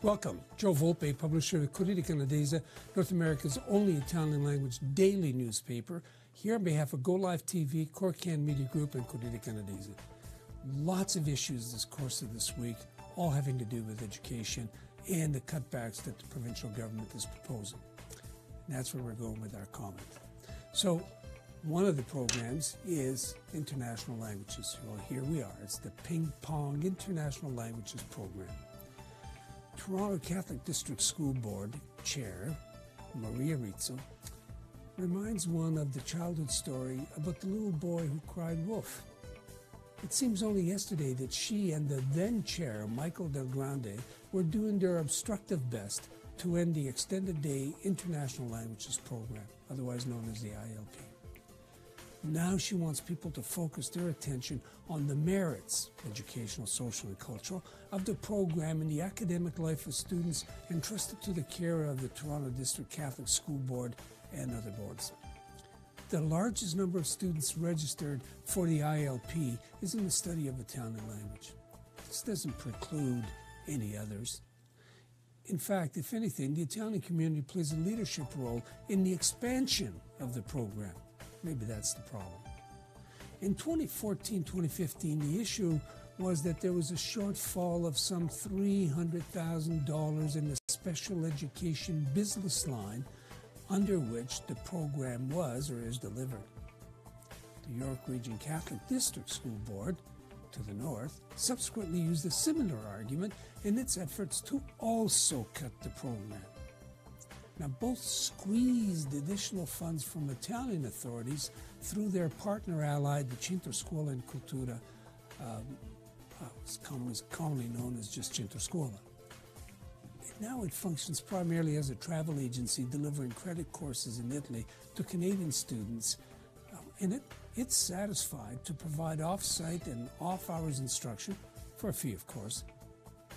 Welcome. Joe Volpe, publisher of the Corriere Canadese, North America's only Italian language daily newspaper, here on behalf of Go Live TV, Corriere Media Group, and Corriere Canadese. Lots of issues this course of this week, all having to do with education and the cutbacks that the provincial government is proposing. And that's where we're going with our comment. So, one of the programs is international languages. Well, here we are. It's the Ping Pong International Languages program. Toronto Catholic District School Board Chair, Maria Rizzo, reminds one of the childhood story about the little boy who cried wolf. It seems only yesterday that she and the then chair, Michael Del Grande, were doing their obstructive best to end the Extended Day International Languages program, otherwise known as the ILP. Now she wants people to focus their attention on the merits, educational, social, and cultural, of the program in the academic life of students entrusted to the care of the Toronto District Catholic School Board and other boards. The largest number of students registered for the ILP is in the study of Italian language. This doesn't preclude any others. In fact, if anything, the Italian community plays a leadership role in the expansion of the program. Maybe that's the problem. In 2014-2015, the issue was that there was a shortfall of some $300,000 in the special education business line under which the program was or is delivered. The York Region Catholic District School Board, to the north, subsequently used a similar argument in its efforts to also cut the program. Now, both squeezed additional funds from Italian authorities through their partner ally, the Centro Scuola and Cultura, commonly known as just Centro Scuola. Now it functions primarily as a travel agency delivering credit courses in Italy to Canadian students, and it's satisfied to provide off-site and off-hours instruction for a fee, of course.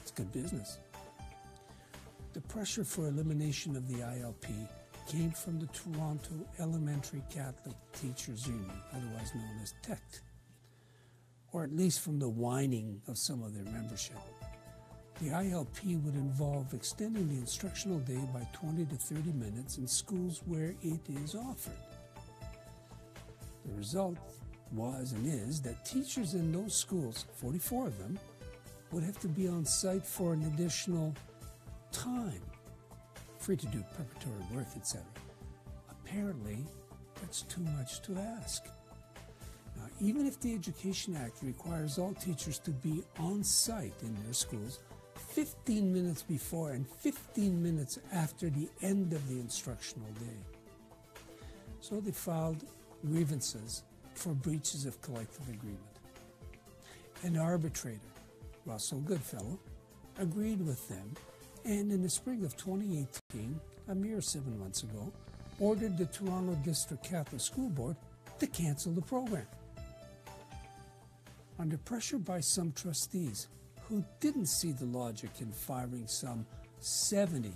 It's good business. The pressure for elimination of the ILP came from the Toronto Elementary Catholic Teachers Union, otherwise known as TECT, or at least from the whining of some of their membership. The ILP would involve extending the instructional day by 20 to 30 minutes in schools where it is offered. The result was and is that teachers in those schools, 44 of them, would have to be on site for an additional time, free to do preparatory work, etc. Apparently, that's too much to ask. Now, even if the Education Act requires all teachers to be on site in their schools 15 minutes before and 15 minutes after the end of the instructional day. So they filed grievances for breaches of collective agreement. An arbitrator, Russell Goodfellow, agreed with them, and in the spring of 2018, a mere 7 months ago, ordered the Toronto District Catholic School Board to cancel the program. Under pressure by some trustees who didn't see the logic in firing some 70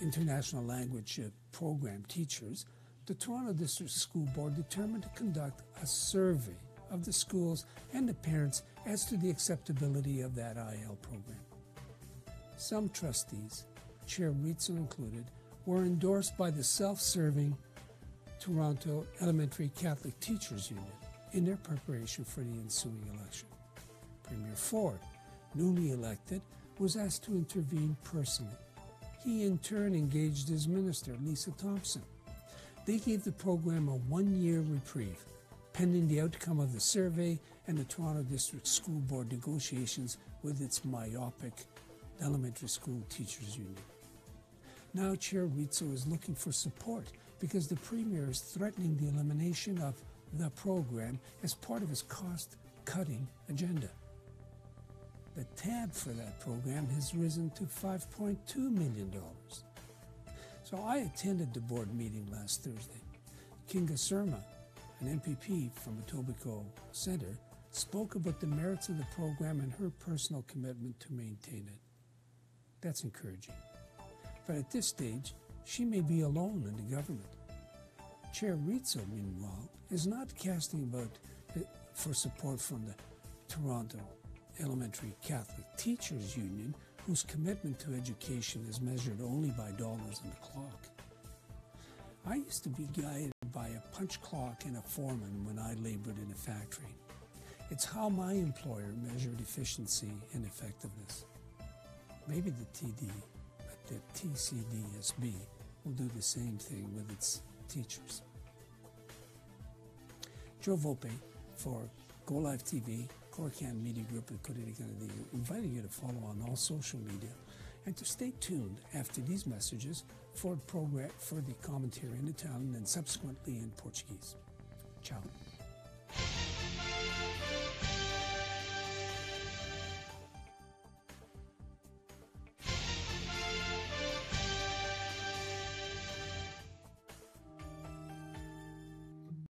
international language program teachers, the Toronto District School Board determined to conduct a survey of the schools and the parents as to the acceptability of that IL program. Some trustees, Chair Rizzo included, were endorsed by the self-serving Toronto Elementary Catholic Teachers Union in their preparation for the ensuing election. Premier Ford, newly elected, was asked to intervene personally. He in turn engaged his minister, Lisa Thompson. They gave the program a one-year reprieve, pending the outcome of the survey and the Toronto District School Board negotiations with its myopic Elementary School Teachers Union. Now Chair Rizzo is looking for support because the Premier is threatening the elimination of the program as part of his cost-cutting agenda. The tab for that program has risen to $5.2 million. So I attended the board meeting last Thursday. Kinga Surma, an MPP from Etobicoke Centre, spoke about the merits of the program and her personal commitment to maintain it. That's encouraging. But at this stage, she may be alone in the government. Chair Rizzo, meanwhile, is not casting about for support from the Toronto Elementary Catholic Teachers Union, whose commitment to education is measured only by dollars on the clock. I used to be guided by a punch clock and a foreman when I labored in a factory. It's how my employer measured efficiency and effectiveness. Maybe the TCDSB will do the same thing with its teachers. Joe Volpe for Go Live TV, Corriere Canadese Media Group at Corriere Canadese, inviting you to follow on all social media and to stay tuned after these messages for the commentary in Italian and subsequently in Portuguese. Ciao.